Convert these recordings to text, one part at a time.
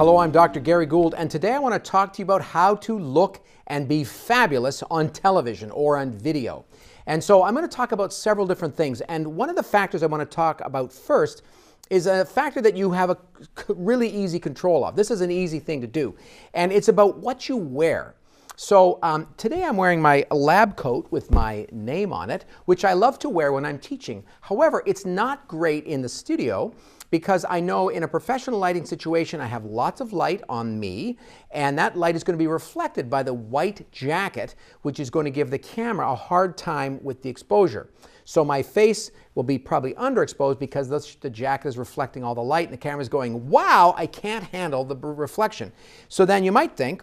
Hello, I'm Dr. Gary Gould, and today I want to talk to you about how to look and be fabulous on television or on video. And so I'm going to talk about several different things, and one of the factors I want to talk about first is a factor that you have a really easy control of. This is an easy thing to do, and it's about what you wear. So today I'm wearing my lab coat with my name on it, which I love to wear when I'm teaching. However, it's not great in the studio because I know in a professional lighting situation I have lots of light on me, and that light is going to be reflected by the white jacket, which is going to give the camera a hard time with the exposure. So my face will be probably underexposed because the jacket is reflecting all the light and the camera is going, wow, I can't handle the reflection. So then you might think,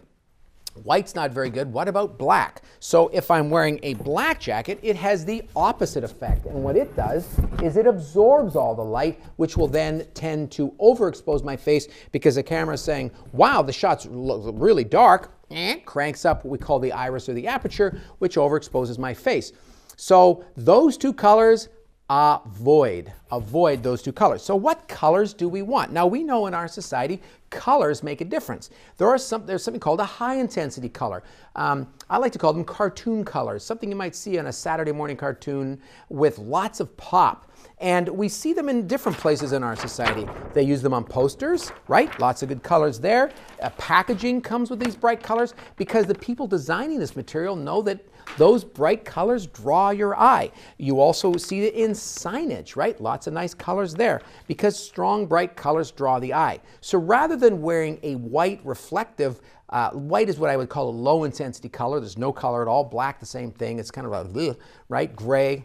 white's not very good, what about black? So if I'm wearing a black jacket, it has the opposite effect. And what it does is it absorbs all the light, which will then tend to overexpose my face because the camera is saying, wow, the shot's really dark, cranks up what we call the iris or the aperture, which overexposes my face. So those two colors, avoid those two colors. So what colors do we want? Now we know in our society colors make a difference. There's something called a high intensity color. I like to call them cartoon colors, something you might see on a Saturday morning cartoon with lots of pop. And we see them in different places in our society. They use them on posters, right? Lots of good colors there. Packaging comes with these bright colors because the people designing this material know that those bright colors draw your eye. You also see it in signage, right? Lots of nice colors there because strong, bright colors draw the eye. So rather than wearing a white reflective, white is what I would call a low intensity color. There's no color at all. Black, the same thing. It's kind of a, right? Gray,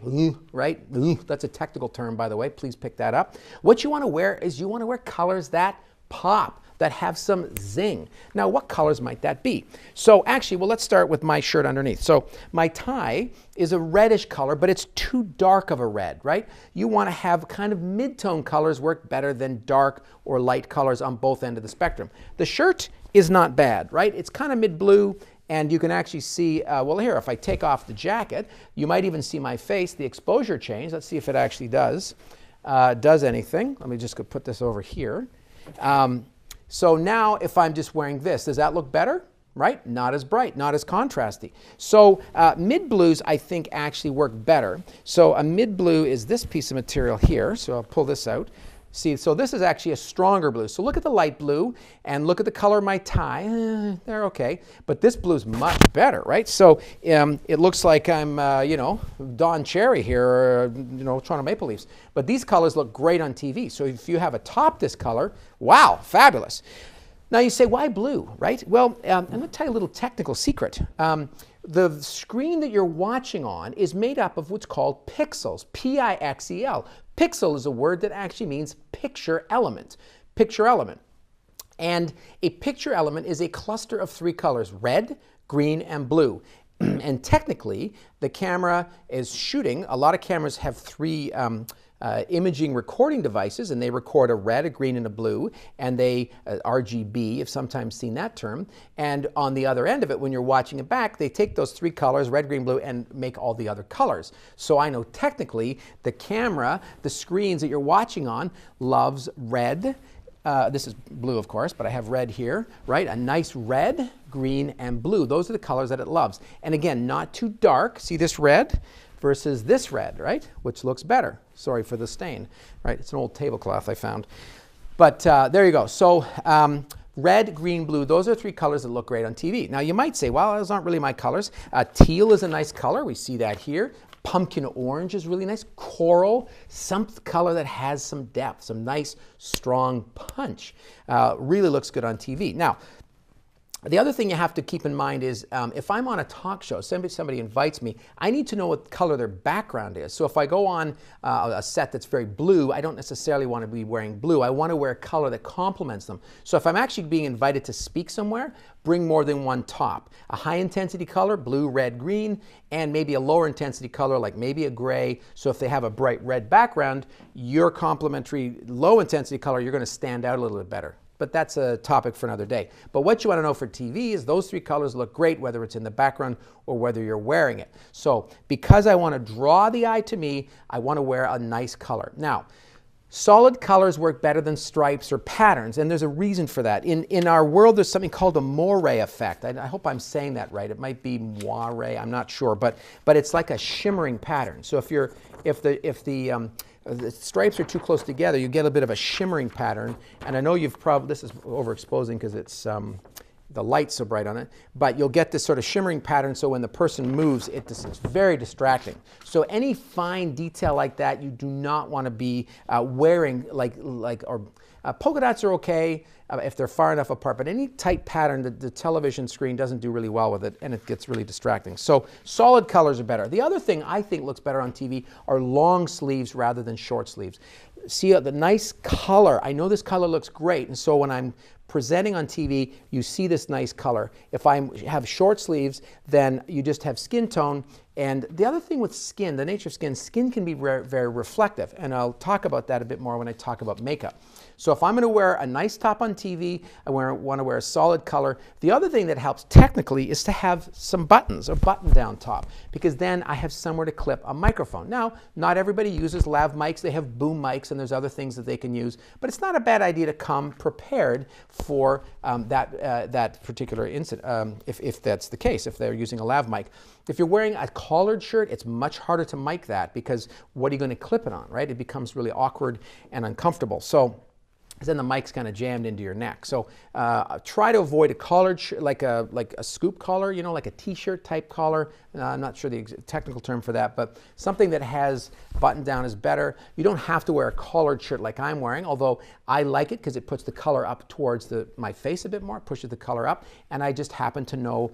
right? That's a technical term, by the way. Please pick that up. What you want to wear is you want to wear colors that pop, that have some zing. Now, what colors might that be? So actually, well, let's start with my shirt underneath. So my tie is a reddish color, but it's too dark of a red, right? You want to have kind of mid-tone colors work better than dark or light colors on both ends of the spectrum. The shirt is not bad, right? It's kind of mid-blue, and you can actually see, well here, if I take off the jacket, you might even see my face, the exposure change. Let's see if it actually does anything. Let me just go put this over here. So now if I'm just wearing this, does that look better? Right? Not as bright, not as contrasty. So mid-blues I think actually work better. So a mid-blue is this piece of material here. So I'll pull this out. See, so this is actually a stronger blue. So look at the light blue and look at the color of my tie. They're okay. But this blue's much better, right? So it looks like I'm, Don Cherry here, or, Toronto Maple Leafs. But these colors look great on TV. So if you have a top this color, wow, fabulous. Now you say, why blue, right? Well, I'm going to tell you a little technical secret. The screen that you're watching on is made up of what's called pixels, P-I-X-E-L. Pixel is a word that actually means picture element. Picture element. And a picture element is a cluster of three colors, red, green, and blue. And technically, the camera is shooting. A lot of cameras have three imaging recording devices, and they record a red, a green, and a blue, and they, RGB, you've sometimes seen that term. And on the other end of it, when you're watching it back, they take those three colors, red, green, blue, and make all the other colors. So I know technically the camera, the screens that you're watching on, loves red. This is blue, of course, but I have red here, right? A nice red, green, and blue. Those are the colors that it loves. And again, not too dark. See this red versus this red, right? Which looks better. Sorry for the stain, right? It's an old tablecloth I found. But there you go. So red, green, blue, those are three colors that look great on TV. Now you might say, well, those aren't really my colors. Teal is a nice color. We see that here. Pumpkin orange is really nice. Coral, some color that has some depth, some nice, strong punch. Really looks good on TV. Now, the other thing you have to keep in mind is if I'm on a talk show, somebody invites me, I need to know what color their background is. So if I go on a set that's very blue, I don't necessarily want to be wearing blue. I want to wear a color that complements them. So if I'm actually being invited to speak somewhere, bring more than one top. A high intensity color, blue, red, green, and maybe a lower intensity color like maybe a gray. So if they have a bright red background, your complementary low intensity color, you're going to stand out a little bit better. But that's a topic for another day. But what you want to know for TV is those three colors look great whether it's in the background or whether you're wearing it. So because I want to draw the eye to me, I want to wear a nice color. Now, Solid colors work better than stripes or patterns, and there's a reason for that. In our world, there's something called the moire effect. I hope I'm saying that right. It might be moire, I'm not sure, but it's like a shimmering pattern. So if the stripes are too close together, you get a bit of a shimmering pattern. And I know you've probably, this is overexposing because it's the light's so bright on it, but you'll get this sort of shimmering pattern, so when the person moves, it's very distracting. So any fine detail like that, you do not want to be wearing polka dots are okay if they're far enough apart, but any tight pattern, the television screen doesn't do really well with it, and it gets really distracting. So solid colors are better. The other thing I think looks better on TV are long sleeves rather than short sleeves. See the nice color. I know this color looks great, and so when I'm presenting on TV, you see this nice color. If I have short sleeves, then you just have skin tone. And the other thing with skin, the nature of skin can be very, very reflective. And I'll talk about that a bit more when I talk about makeup. So if I'm going to wear a nice top on TV, I want to wear a solid color. The other thing that helps technically is to have some buttons, a button-down top, because then I have somewhere to clip a microphone. Now, not everybody uses lav mics. They have boom mics, and there's other things that they can use. But it's not a bad idea to come prepared for that particular incident, if that's the case, if they're using a lav mic. If you're wearing a collared shirt, it's much harder to mic that, because what are you going to clip it on, right? It becomes really awkward and uncomfortable. So then the mic's kind of jammed into your neck. So try to avoid a collared shirt, like a scoop collar, you know, like a t-shirt type collar. I'm not sure the technical term for that, but something that has button down is better. You don't have to wear a collared shirt like I'm wearing, although I like it because it puts the color up towards my face a bit more, pushes the color up, and I just happen to know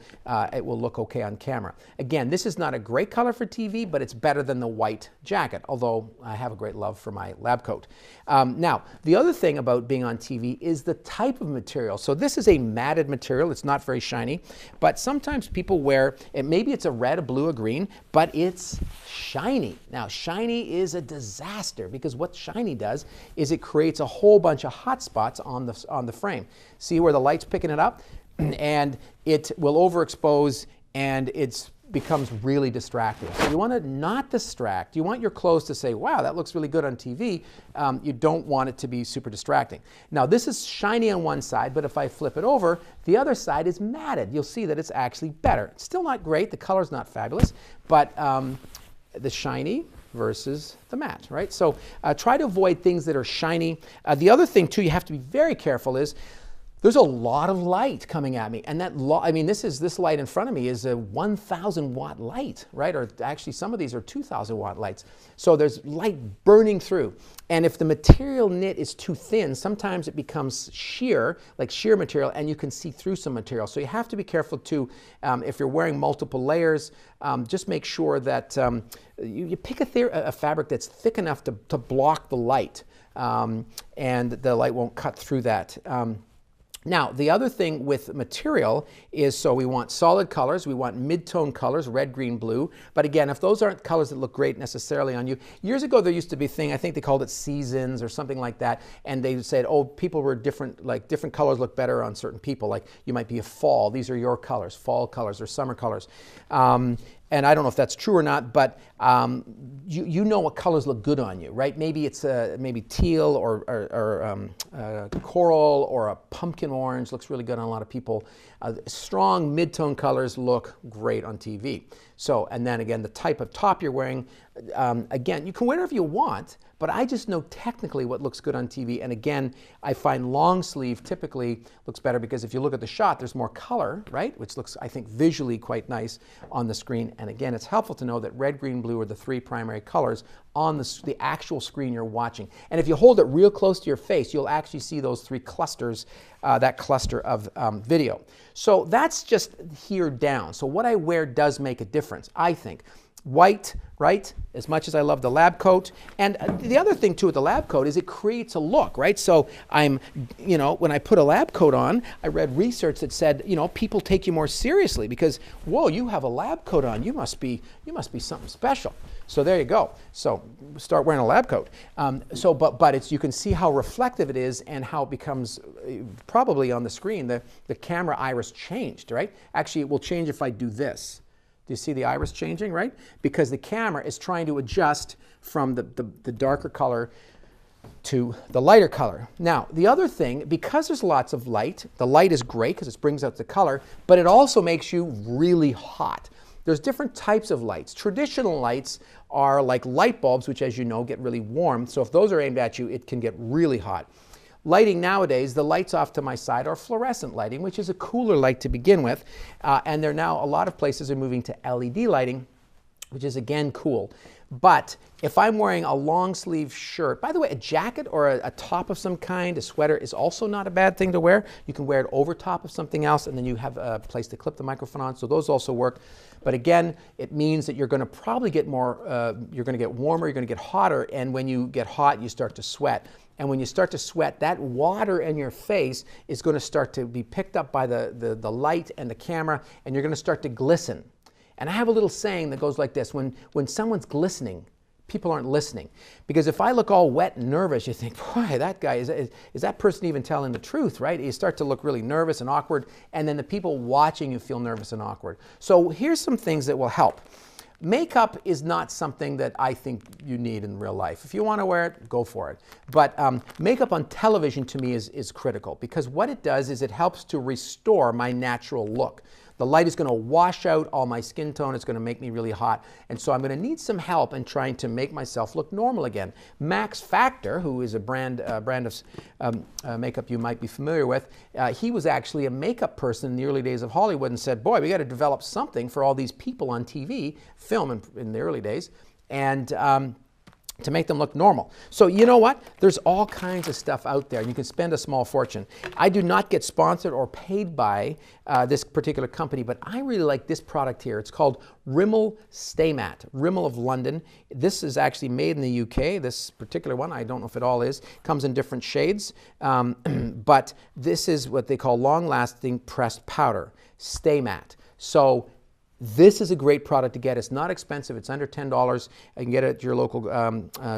it will look okay on camera. Again, this is not a great color for TV, but it's better than the white jacket, although I have a great love for my lab coat. Now, the other thing about being on TV is the type of material. So this is a matted material. It's not very shiny, but sometimes people wear it. Maybe it's a red, a blue, a green, but it's shiny. Now, shiny is a disaster, because what shiny does is it creates a whole bunch of hot spots on the frame. See where the light's picking it up, and it will overexpose, and it becomes really distracting. So you want to not distract. You want your clothes to say, wow, that looks really good on TV. You don't want it to be super distracting. Now, this is shiny on one side, but if I flip it over, the other side is matted. You'll see that it's actually better. It's still not great. The color's not fabulous, but the shiny versus the matte, right? So try to avoid things that are shiny. The other thing, too, you have to be very careful is there's a lot of light coming at me, and this light in front of me is a 1,000 watt light, right? Or actually, some of these are 2,000 watt lights. So there's light burning through, and if the material knit is too thin, sometimes it becomes sheer, like sheer material, and you can see through some material. So you have to be careful too. If you're wearing multiple layers, just make sure that you pick a fabric that's thick enough to block the light, and the light won't cut through that. Now, the other thing with material is, so we want solid colors, we want mid-tone colors, red, green, blue. But again, if those aren't colors that look great necessarily on you, years ago there used to be a thing, I think they called it seasons or something like that, and they said, oh, people were different, like different colors look better on certain people. Like you might be a fall, these are your colors, fall colors or summer colors. And I don't know if that's true or not, but you know what colors look good on you, right? Maybe it's maybe teal or coral, or a pumpkin orange looks really good on a lot of people. Strong mid-tone colors look great on TV. So, and then again, the type of top you're wearing, again, you can wear whatever you want, but I just know technically what looks good on TV. And again, I find long sleeve typically looks better, because if you look at the shot, there's more color, right? Which looks, I think, visually quite nice on the screen. And again, it's helpful to know that red, green, blue are the three primary colors on the actual screen you're watching. And if you hold it real close to your face, you'll actually see those three clusters, that cluster of video. So that's just here down. So what I wear does make a difference, I think. White, right? As much as I love the lab coat. And the other thing too with the lab coat is it creates a look, right? So when I put a lab coat on, I read research that said, people take you more seriously because, whoa, you have a lab coat on. You must be something special. So there you go. So start wearing a lab coat. But you can see how reflective it is and how it becomes, probably on the screen, the camera iris changed, right? Actually, it will change if I do this. Do you see the iris changing, right? Because the camera is trying to adjust from the darker color to the lighter color. Now, the other thing, because there's lots of light, the light is great because it brings out the color, but it also makes you really hot. There's different types of lights. Traditional lights are like light bulbs, which, as you know, get really warm. So if those are aimed at you, it can get really hot. Lighting nowadays, the lights off to my side are fluorescent lighting, which is a cooler light to begin with. And there now, a lot of places are moving to LED lighting, which is again cool. But if I'm wearing a long sleeve shirt, by the way, a jacket or a top of some kind, a sweater, is also not a bad thing to wear. You can wear it over top of something else, and then you have a place to clip the microphone on, so those also work. But again, it means that you're going to probably get more, you're going to get warmer, you're going to get hotter, and when you get hot, you start to sweat. And when you start to sweat, that water in your face is going to start to be picked up by the light and the camera, and you're going to start to glisten. And I have a little saying that goes like this: when someone's glistening, people aren't listening. Because if I look all wet and nervous, you think, boy, that guy, is that person even telling the truth, right? You start to look really nervous and awkward, and then the people watching you feel nervous and awkward. So here's some things that will help. Makeup is not something that I think you need in real life. If you want to wear it, go for it. But makeup on television to me is critical, because what it does is it helps to restore my natural look. The light is going to wash out all my skin tone. It's going to make me really hot. And so I'm going to need some help in trying to make myself look normal again. Max Factor, who is a brand of makeup you might be familiar with, he was actually a makeup person in the early days of Hollywood and said, boy, we got to develop something for all these people on TV, film in the early days, and to make them look normal. So you know what? There's all kinds of stuff out there, and you can spend a small fortune. I do not get sponsored or paid by this particular company, but I really like this product here. It's called Rimmel Stay Matte, Rimmel of London. This is actually made in the UK. This particular one, I don't know if it all is, comes in different shades, but this is what they call long-lasting pressed powder, Stay Matte. So this is a great product to get. It's not expensive. It's under $10. You can get it at your local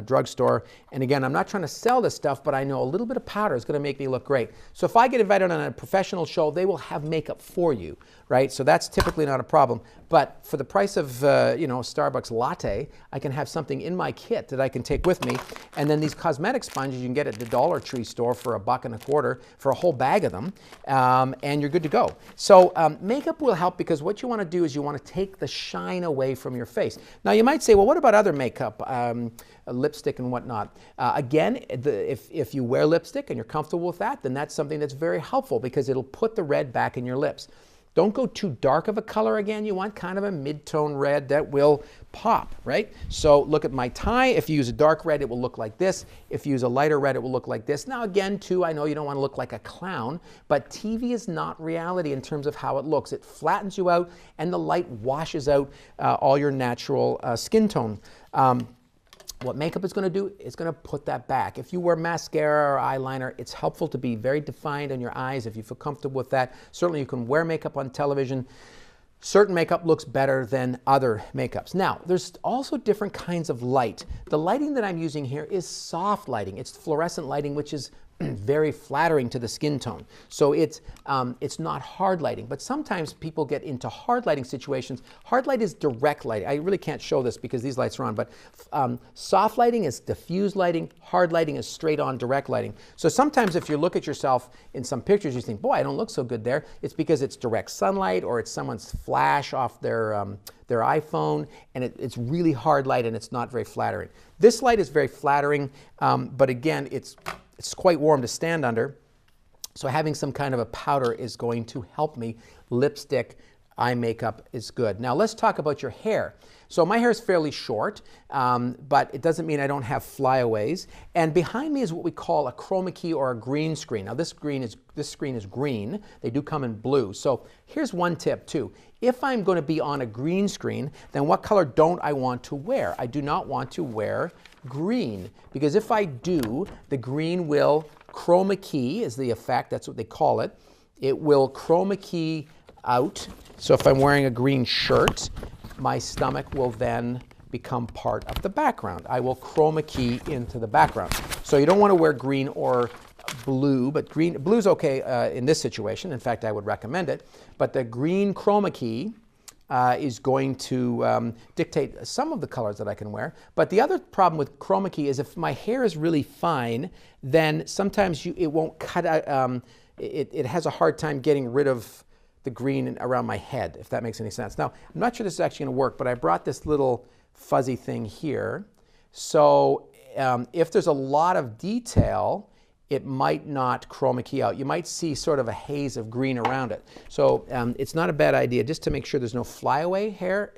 drugstore. And again, I'm not trying to sell this stuff, but I know a little bit of powder is going to make me look great. So if I get invited on a professional show, they will have makeup for you, right? So that's typically not a problem. But for the price of, Starbucks latte, I can have something in my kit that I can take with me. And then these cosmetic sponges you can get at the Dollar Tree store for $1.25 for a whole bag of them, and you're good to go. So makeup will help, because what you want to do is you want to take the shine away from your face. Now you might say, well, what about other makeup, lipstick and whatnot? Again, if you wear lipstick and you're comfortable with that, then that's something that's very helpful, because it'll put the red back in your lips. Don't go too dark of a color again. You want kind of a mid-tone red that will pop, right? So look at my tie. If you use a dark red, it will look like this. If you use a lighter red, it will look like this. Now again, too, I know you don't want to look like a clown, but TV is not reality in terms of how it looks. It flattens you out, and the light washes out all your natural skin tone. What makeup is going to do is going to put that back. If you wear mascara or eyeliner, it's helpful to be very defined on your eyes if you feel comfortable with that. Certainly you can wear makeup on television. Certain makeup looks better than other makeups. Now, there's also different kinds of light. The lighting that I'm using here is soft lighting. It's fluorescent lighting, which is very flattering to the skin tone. So it's not hard lighting, but sometimes people get into hard lighting situations. Hard light is direct lighting. I really can't show this because these lights are on, but soft lighting is diffuse lighting. Hard lighting is straight on direct lighting. So sometimes if you look at yourself in some pictures, you think, boy, I don't look so good there. It's because it's direct sunlight, or it's someone's flash off their iPhone, and it's really hard light, and it's not very flattering. This light is very flattering, but again, it's quite warm to stand under, so having some kind of a powder is going to help me. Lipstick, eye makeup is good. Now let's talk about your hair. So my hair is fairly short, but it doesn't mean I don't have flyaways. And behind me is what we call a chroma key or a green screen. Now this screen is green. They do come in blue. So here's one tip too. If I'm going to be on a green screen, then what color don't I want to wear? I do not want to wear green, because if I do, the green will chroma key is the effect, that's what they call it. It will chroma key out. So if I'm wearing a green shirt, my stomach will then become part of the background. I will chroma key into the background. So you don't want to wear green or blue, but blue's okay in this situation. In fact, I would recommend it. But the green chroma key is going to dictate some of the colors that I can wear. But the other problem with chroma key is if my hair is really fine, then sometimes it won't cut out, it has a hard time getting rid of the green around my head, if that makes any sense. Now, I'm not sure this is actually going to work, but I brought this little fuzzy thing here. So if there's a lot of detail, it might not chroma key out. You might see sort of a haze of green around it. So it's not a bad idea just to make sure there's no flyaway hair,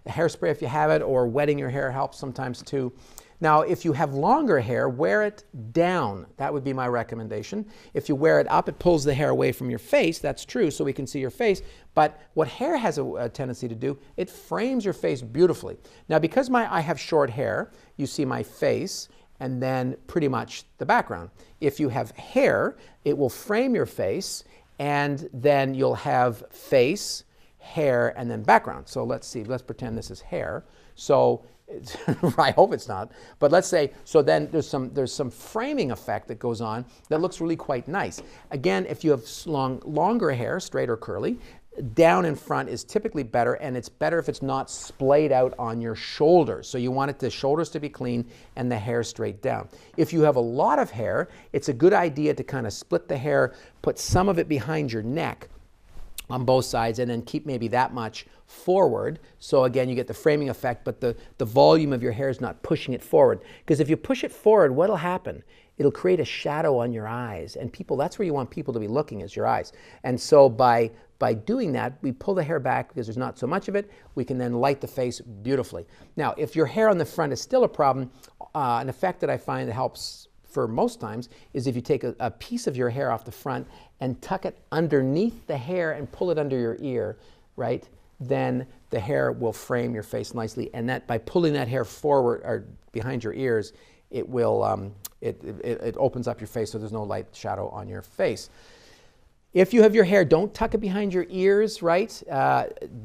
hairspray if you have it, or wetting your hair helps sometimes too. Now, if you have longer hair, wear it down. That would be my recommendation. If you wear it up, it pulls the hair away from your face. That's true, so we can see your face. But what hair has a tendency to do, it frames your face beautifully. Now, because I have short hair, you see my face and then pretty much the background. If you have hair, it will frame your face, and then you'll have face, hair, and then background. So let's see, let's pretend this is hair. So I hope it's not, but let's say, so then there's some framing effect that goes on that looks really quite nice. Again, if you have longer hair, straight or curly, down in front is typically better, and it's better if it's not splayed out on your shoulders. So you want the shoulders to be clean and the hair straight down. If you have a lot of hair, it's a good idea to kind of split the hair, put some of it behind your neck on both sides, and then keep maybe that much forward. So again, you get the framing effect, but the volume of your hair is not pushing it forward. Because if you push it forward, what'll happen? It'll create a shadow on your eyes, and that's where you want people to be looking, is your eyes. And so by doing that, we pull the hair back because there's not so much of it. We can then light the face beautifully. Now, if your hair on the front is still a problem, an effect that I find that helps for most times is if you take a piece of your hair off the front and tuck it underneath the hair and pull it under your ear, right? Then the hair will frame your face nicely, and that by pulling that hair forward or behind your ears, it will it opens up your face so there's no light shadow on your face. If you have your hair, don't tuck it behind your ears, right?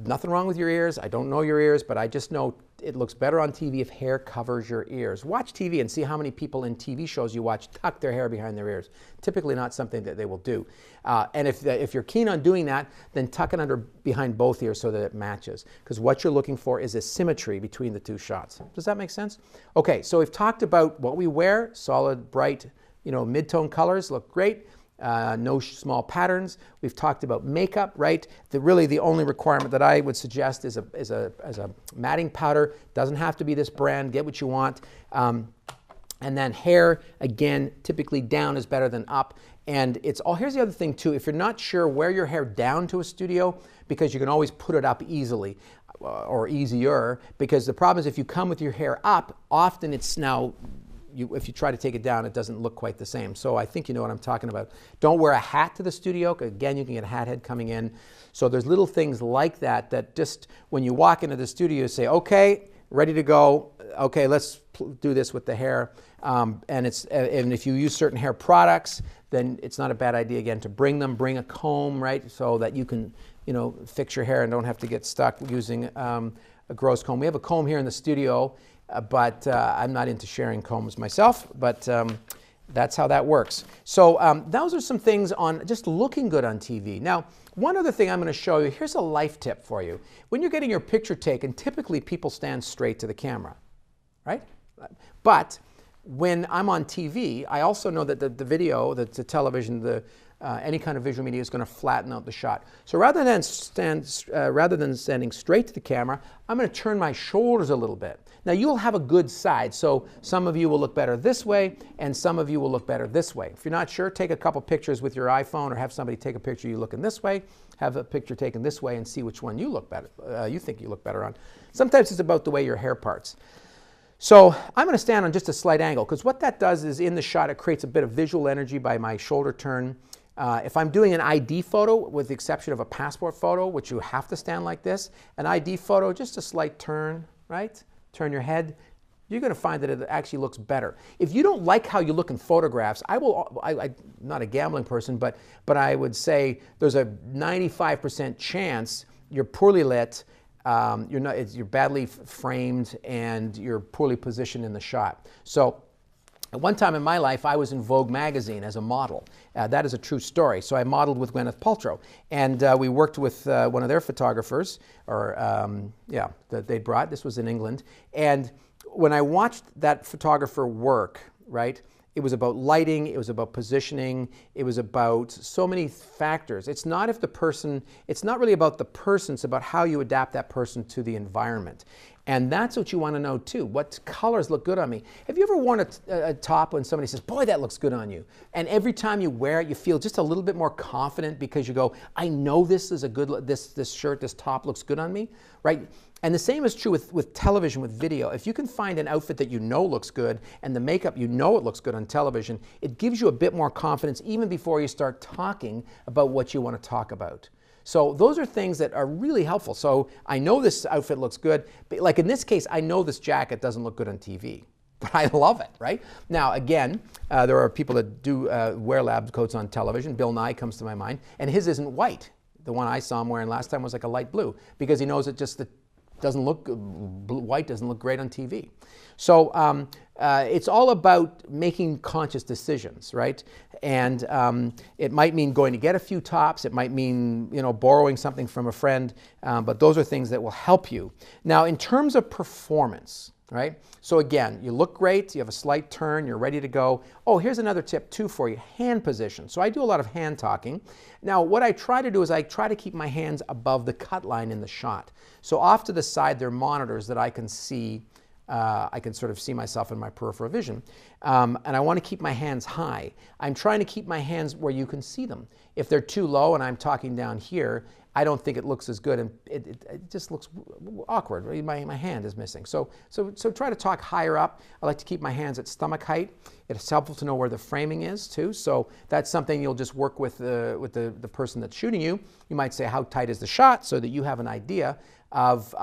Nothing wrong with your ears. I don't know your ears, but I just know it looks better on TV if hair covers your ears. Watch TV and see how many people in TV shows you watch tuck their hair behind their ears. Typically not something that they will do. And if you're keen on doing that, then tuck it behind both ears so that it matches. Because what you're looking for is a symmetry between the two shots. Does that make sense? Okay, so we've talked about what we wear. Solid, bright, mid-tone colors look great. No small patterns. We've talked about makeup, right? Really the only requirement that I would suggest is a matting powder. Doesn't have to be this brand. Get what you want. And then hair, again, typically down is better than up. And here's the other thing too. If you're not sure, wear your hair down to a studio, because you can always put it up easily or easier. Because the problem is if you come with your hair up, often it's now if you try to take it down, it doesn't look quite the same. So I think you know what I'm talking about. Don't wear a hat to the studio. Again, you can get a hat head coming in. So there's little things like that just when you walk into the studio, you say, okay, ready to go. Okay, let's do this with the hair. And if you use certain hair products, then it's not a bad idea, again, to bring a comb, right? So that you can, fix your hair and don't have to get stuck using a gross comb. We have a comb here in the studio. But I'm not into sharing combs myself, but that's how that works. So those are some things on just looking good on TV. Now, one other thing I'm going to show you, here's a life tip for you. When you're getting your picture taken, typically people stand straight to the camera, right? But when I'm on TV, I also know that the video, the television, any kind of visual media is going to flatten out the shot. So rather than standing straight to the camera, I'm going to turn my shoulders a little bit. Now you'll have a good side, so some of you will look better this way, and some of you will look better this way. If you're not sure, take a couple pictures with your iPhone, or have somebody take a picture you looking this way, have a picture taken this way, and see which one you look better. You think you look better on. Sometimes it's about the way your hair parts. So I'm going to stand on just a slight angle, because what that does is in the shot it creates a bit of visual energy by my shoulder turn. If I'm doing an ID photo, with the exception of a passport photo, which you have to stand like this, an ID photo, just a slight turn, right? Turn your head, you're going to find that it actually looks better. If you don't like how you look in photographs, I'm not a gambling person, but I would say there's a 95% chance you're poorly lit, you're badly framed, and you're poorly positioned in the shot. So At one time in my life, I was in Vogue magazine as a model. That is a true story. So I modeled with Gwyneth Paltrow, and we worked with one of their photographers, or that they brought. This was in England, and when I watched that photographer work, right, it was about lighting, it was about positioning, it was about so many factors. It's not really about the person, it's about how you adapt that person to the environment. And that's what you want to know too. What colors look good on me? Have you ever worn a top when somebody says, boy, that looks good on you? And every time you wear it, you feel just a little bit more confident because you go, I know this is a good, this shirt, this top looks good on me, right? And the same is true with television, with video. If you can find an outfit that you know looks good and the makeup, you know it looks good on television, it gives you a bit more confidence even before you start talking about what you want to talk about. So those are things that are really helpful. So I know this outfit looks good, but like in this case, I know this jacket doesn't look good on TV, but I love it, right? Now, again, there are people that do wear lab coats on television. Bill Nye comes to my mind, and his isn't white. The one I saw him wearing last time was like a light blue because he knows it just doesn't look, white doesn't look great on TV. So it's all about making conscious decisions, right? And it might mean going to get a few tops. It might mean, borrowing something from a friend. But those are things that will help you. Now, in terms of performance, right? So again, you look great, you have a slight turn, you're ready to go. Oh, here's another tip too for you, hand position. So I do a lot of hand talking. Now, what I try to do is I try to keep my hands above the cut line in the shot. So off to the side, there are monitors that I can see. I can sort of see myself in my peripheral vision. And I want to keep my hands high. I'm trying to keep my hands where you can see them. If they're too low and I'm talking down here, I don't think it looks as good, and it just looks awkward. Right? My hand is missing. So try to talk higher up. I like to keep my hands at stomach height. It's helpful to know where the framing is too. So that's something you'll just work with the person that's shooting you. You might say, how tight is the shot, so that you have an idea of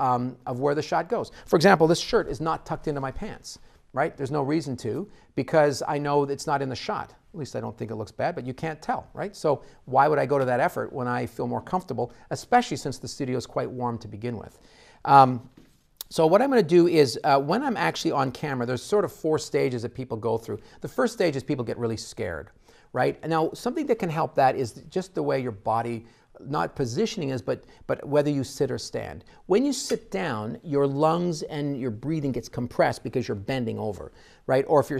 where the shot goes. For example, this shirt is not tucked into my pants, right? There's no reason to, because I know it's not in the shot. At least I don't think it looks bad, but you can't tell, right? So why would I go to that effort when I feel more comfortable, especially since the studio is quite warm to begin with? So what I'm going to do is, when I'm actually on camera, there's sort of 4 stages that people go through. The first stage is people get really scared, right? Now, something that can help that is just the way your body, not positioning is, but whether you sit or stand. When you sit down, your lungs and your breathing gets compressed because you're bending over, right? Or if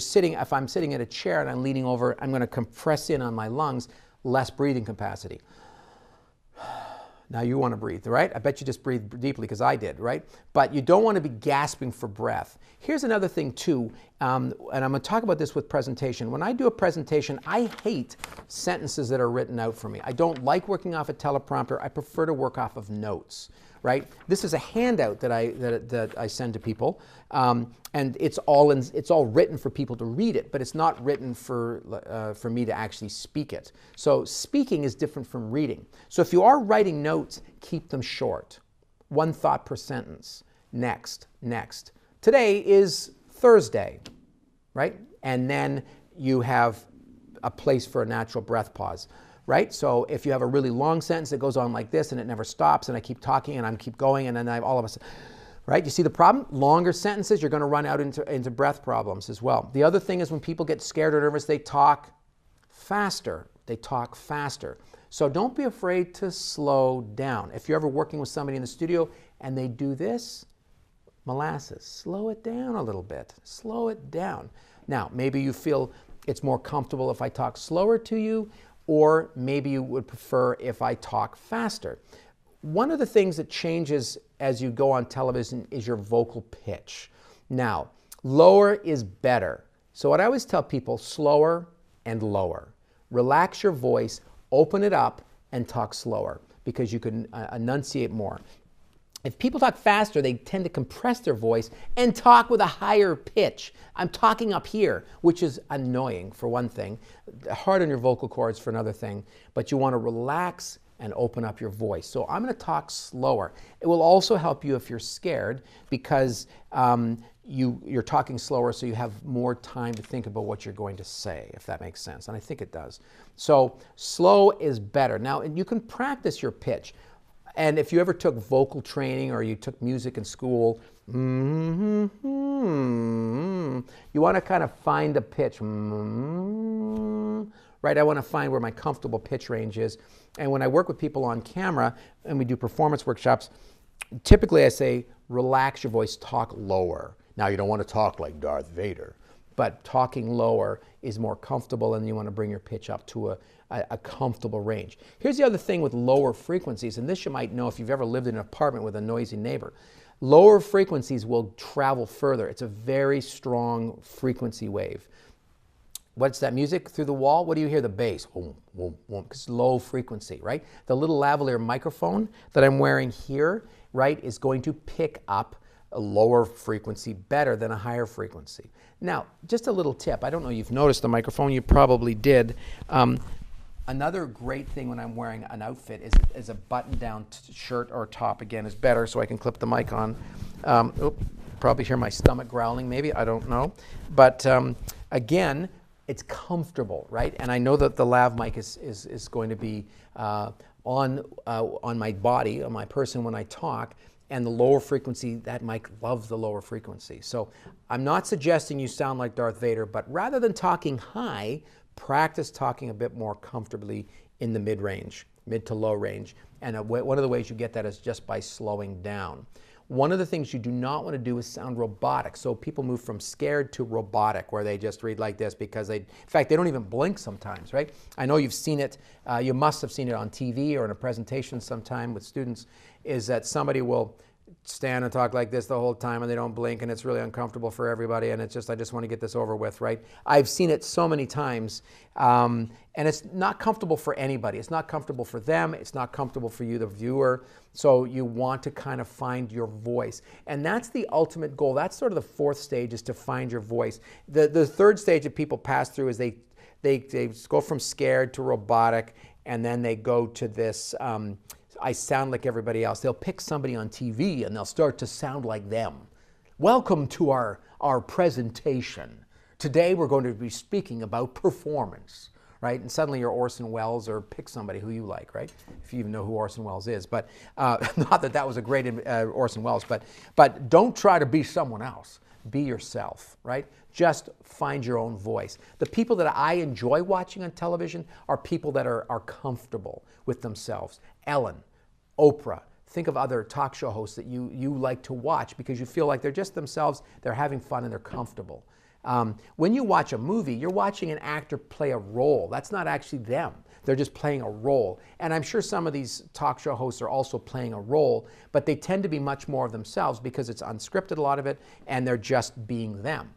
I'm sitting in a chair and I'm leaning over, I'm going to compress in on my lungs, less breathing capacity. Now you want to breathe, right? I bet you just breathed deeply because I did, right? But you don't want to be gasping for breath. Here's another thing too, and I'm going to talk about this with presentation. When I do a presentation, I hate sentences that are written out for me. I don't like working off a teleprompter. I prefer to work off of notes, right? This is a handout that I send to people, and it's all written for people to read it, but it's not written for me to actually speak it. So speaking is different from reading. So if you are writing notes, keep them short. 1 thought per sentence. Next, next. Today is Thursday, right? And then you have a place for a natural breath pause, right? So if you have a really long sentence that goes on like this and it never stops and I keep talking and I keep going and then all of a sudden, right? You see the problem? Longer sentences, you're going to run out into breath problems as well. The other thing is when people get scared or nervous, they talk faster. They talk faster. So don't be afraid to slow down. If you're ever working with somebody in the studio and they do this, molasses, slow it down a little bit. Slow it down. Now, maybe you feel it's more comfortable if I talk slower to you, or maybe you would prefer if I talk faster. One of the things that changes as you go on television is your vocal pitch. Now, lower is better. So what I always tell people, slower and lower. Relax your voice, open it up, and talk slower because you can enunciate more. If people talk faster, they tend to compress their voice and talk with a higher pitch. I'm talking up here, which is annoying for one thing, hard on your vocal cords for another thing, but you want to relax and open up your voice. So I'm going to talk slower. It will also help you if you're scared because you're talking slower, so you have more time to think about what you're going to say, if that makes sense, and I think it does. So slow is better. Now, you can practice your pitch. And if you ever took vocal training or you took music in school, you You want to kind of find the pitch. Right? I want to find where my comfortable pitch range is. And when I work with people on camera and we do performance workshops, typically I say, relax your voice, talk lower. Now, you don't want to talk like Darth Vader, but talking lower is more comfortable, and you want to bring your pitch up to a comfortable range. Here's the other thing with lower frequencies, and this you might know if you've ever lived in an apartment with a noisy neighbor. Lower frequencies will travel further. It's a very strong frequency wave. What's that music through the wall? What do you hear? The bass. Boom, boom, boom. It's low frequency, right? The little lavalier microphone that I'm wearing here, right, is going to pick up a lower frequency better than a higher frequency. Now, just a little tip. I don't know if you've noticed the microphone. You probably did. Another great thing when I'm wearing an outfit is a button-down shirt or top, again, is better, so I can clip the mic on. Probably hear my stomach growling, maybe. I don't know. But again, it's comfortable, right? And I know that the lav mic is going to be on my body, on my person when I talk, and the lower frequency, that mic loves the lower frequency. So I'm not suggesting you sound like Darth Vader, but rather than talking high, practice talking a bit more comfortably in the mid-range, mid to low range. And one of the ways you get that is just by slowing down. One of the things you do not want to do is sound robotic. So people move from scared to robotic, where they just read like this because in fact, they don't even blink sometimes, right? I know you've seen it, you must have seen it on TV or in a presentation sometime with students, is that somebody will stand and talk like this the whole time and they don't blink, and it's really uncomfortable for everybody, and it's just, I just want to get this over with, right? I've seen it so many times, and it's not comfortable for anybody. It's not comfortable for them. It's not comfortable for you, the viewer. So you want to kind of find your voice. And that's the ultimate goal. That's sort of the fourth stage, is to find your voice. The third stage that people pass through is they go from scared to robotic, and then they go to this, I sound like everybody else. They'll pick somebody on TV and they'll start to sound like them. Welcome to our presentation. Today we're going to be speaking about performance, right? And suddenly you're Orson Welles, or pick somebody who you like, right? If you even know who Orson Welles is. But not that that was a great Orson Welles, but don't try to be someone else. Be yourself, right? Just find your own voice. The people that I enjoy watching on television are people that are comfortable with themselves. Ellen, Oprah. Think of other talk show hosts that you like to watch because you feel like they're just themselves, they're having fun, and they're comfortable. When you watch a movie, you're watching an actor play a role. That's not actually them. They're just playing a role. And I'm sure some of these talk show hosts are also playing a role, but they tend to be much more of themselves because it's unscripted, a lot of it, and they're just being them.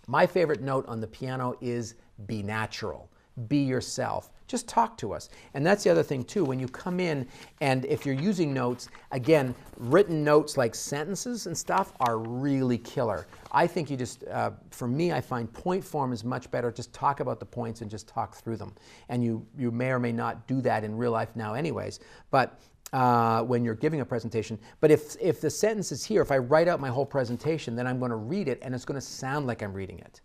My favorite note on the piano is be natural. Be yourself. Just talk to us. And that's the other thing too, when you come in and if you're using notes, again, written notes like sentences and stuff are really killer. I think you just, for me, I find point form is much better. Just talk about the points and just talk through them. And you may or may not do that in real life now anyways, but when you're giving a presentation. But if the sentence is here, if I write out my whole presentation, then I'm going to read it and it's going to sound like I'm reading it.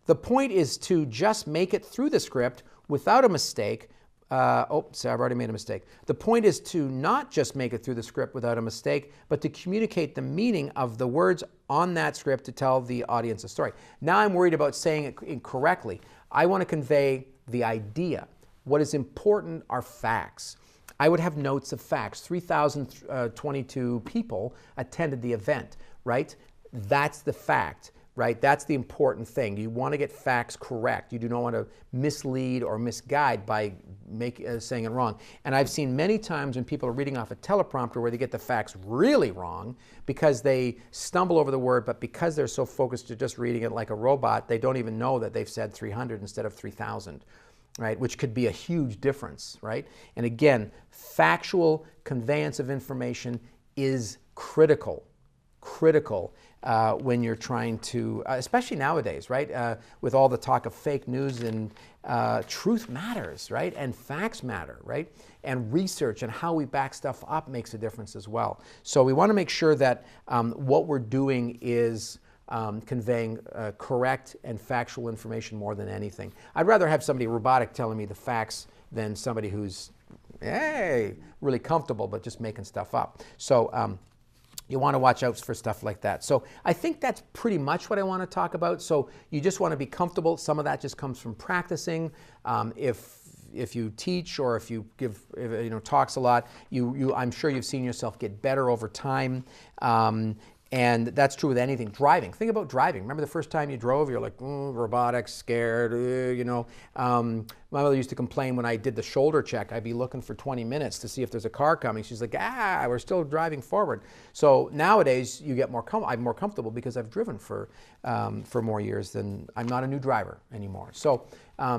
The point is to just make it through the script without a mistake. Sorry, I've already made a mistake. The point is to not just make it through the script without a mistake, but to communicate the meaning of the words on that script to tell the audience a story. Now I'm worried about saying it incorrectly. I want to convey the idea. What is important are facts. I would have notes of facts. 3,022 people attended the event, right? That's the fact. Right? That's the important thing. You want to get facts correct. You do not want to mislead or misguide by saying it wrong. And I've seen many times when people are reading off a teleprompter where they get the facts really wrong because they stumble over the word, but because they're so focused to just reading it like a robot, they don't even know that they've said 300 instead of 3,000, right? Which could be a huge difference, right? And again, factual conveyance of information is critical when you're trying to, especially nowadays, right? With all the talk of fake news, and truth matters, right? And facts matter, right? And research and how we back stuff up makes a difference as well. So we want to make sure that what we're doing is conveying correct and factual information more than anything. I'd rather have somebody robotic telling me the facts than somebody who's, hey, really comfortable but just making stuff up. So You want to watch out for stuff like that. So I think that's pretty much what I want to talk about. So you just want to be comfortable. Some of that just comes from practicing. If you teach or if you give talks a lot, I'm sure you've seen yourself get better over time. And that's true with anything. Driving. Think about driving. Remember the first time you drove, you're like, robotics, scared, My mother used to complain when I did the shoulder check. I'd be looking for 20 minutes to see if there's a car coming. She's like, we're still driving forward. So nowadays, you get I'm more comfortable because I've driven for more years than I'm not a new driver anymore. So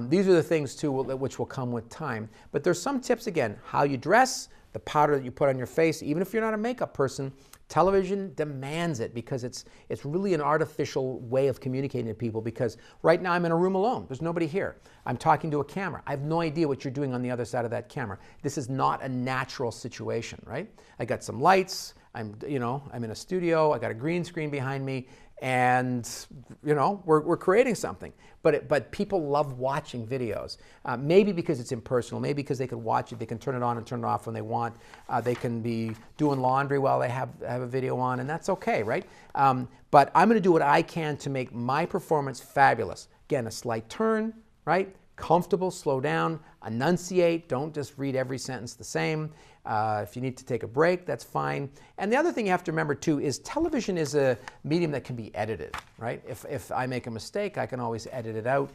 these are the things too which will come with time. But there's some tips, again, how you dress, the powder that you put on your face, even if you're not a makeup person. Television demands it because it's really an artificial way of communicating to people, because right now I'm in a room alone. There's nobody here. I'm talking to a camera. I have no idea what you're doing on the other side of that camera. This is not a natural situation, right? I got some lights. I'm in a studio. I got a green screen behind me, and we're creating something. But people love watching videos. Maybe because it's impersonal. Maybe because they can watch it. They can turn it on and turn it off when they want. They can be doing laundry while they have a video on, and that's okay, right? But I'm going to do what I can to make my performance fabulous. Again, a slight turn, right? Comfortable, slow down, enunciate. Don't just read every sentence the same. If you need to take a break, that's fine. And the other thing you have to remember too is television is a medium that can be edited, right? If I make a mistake, I can always edit it out.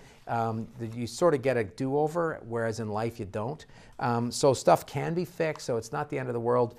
You sort of get a do-over, whereas in life you don't. So stuff can be fixed, so it's not the end of the world.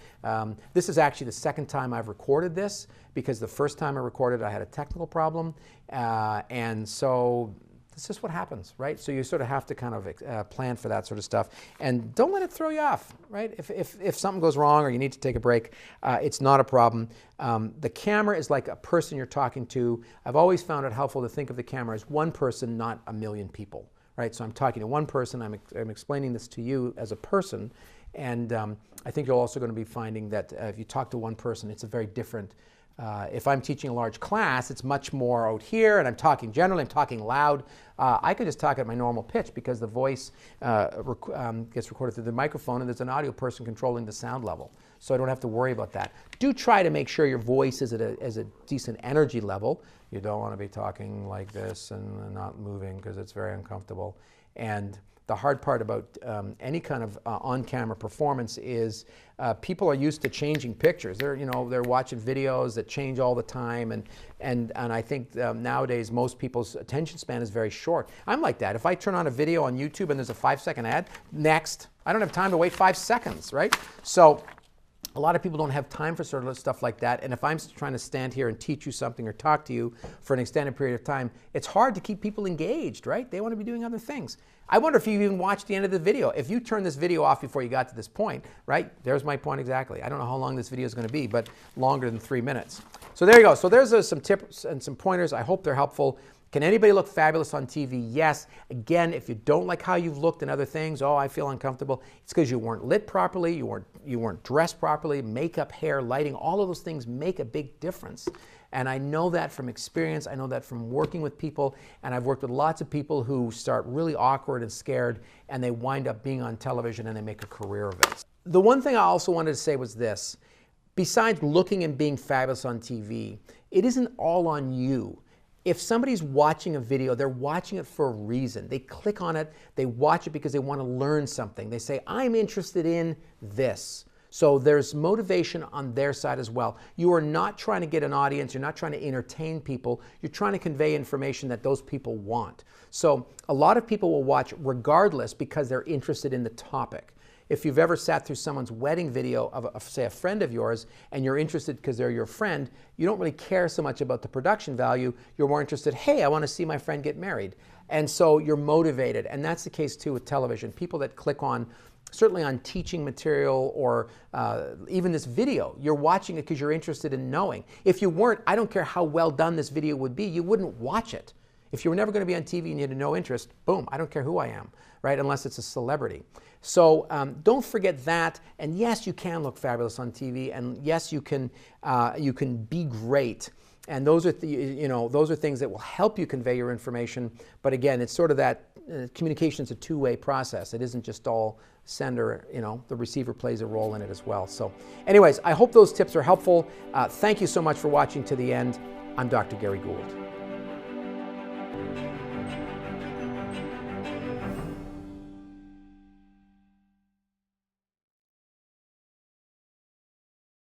This is actually the second time I've recorded this, because the first time I recorded I had a technical problem. And so it's just what happens, right? So you sort of have to kind of plan for that sort of stuff, and don't let it throw you off, right? If something goes wrong or you need to take a break, it's not a problem. The camera is like a person you're talking to. I've always found it helpful to think of the camera as one person, not a million people, right? So I'm talking to one person. I'm explaining this to you as a person, and I think you're also going to be finding that if you talk to one person, it's a very different. If I'm teaching a large class, it's much more out here, and I'm talking generally, I'm talking loud. I could just talk at my normal pitch because the voice gets recorded through the microphone, and there's an audio person controlling the sound level. So I don't have to worry about that. Do try to make sure your voice is at a decent energy level. You don't want to be talking like this and not moving, because it's very uncomfortable. And the hard part about any kind of on-camera performance is people are used to changing pictures. They're watching videos that change all the time, and I think nowadays most people's attention span is very short. I'm like that. If I turn on a video on YouTube and there's a 5-second ad, next. I don't have time to wait 5 seconds, right? So a lot of people don't have time for sort of stuff like that, and if I'm trying to stand here and teach you something or talk to you for an extended period of time, it's hard to keep people engaged, right? They want to be doing other things. I wonder if you even watched the end of the video. If you turned this video off before you got to this point, right? There's my point exactly. I don't know how long this video is going to be, but longer than 3 minutes. So there you go. So there's some tips and some pointers. I hope they're helpful. Can anybody look fabulous on TV? Yes. Again, if you don't like how you've looked and other things, I feel uncomfortable, it's because you weren't lit properly, you weren't dressed properly, makeup, hair, lighting, all of those things make a big difference. And I know that from experience, I know that from working with people, and I've worked with lots of people who start really awkward and scared, and they wind up being on television and they make a career of it. The one thing I also wanted to say was this: besides looking and being fabulous on TV, it isn't all on you. If somebody's watching a video, they're watching it for a reason. They click on it, they watch it because they want to learn something. They say, I'm interested in this. So there's motivation on their side as well. You are not trying to get an audience, you're not trying to entertain people, you're trying to convey information that those people want. So a lot of people will watch regardless because they're interested in the topic. If you've ever sat through someone's wedding video of, say, a friend of yours, and you're interested because they're your friend, you don't really care so much about the production value. You're more interested, hey, I want to see my friend get married. And so you're motivated. And that's the case too with television. People that click on, certainly on teaching material or even this video, you're watching it because you're interested in knowing. If you weren't, I don't care how well done this video would be, you wouldn't watch it. If you were never going to be on TV and you had no interest, boom, I don't care who I am, right? Unless it's a celebrity. So don't forget that. And yes, you can look fabulous on TV, and yes, you can be great. And those are those are things that will help you convey your information. But again, it's sort of that communication is a two-way process. It isn't just all sender. The receiver plays a role in it as well. So, anyways, I hope those tips are helpful. Thank you so much for watching to the end. I'm Dr. Gary Gould.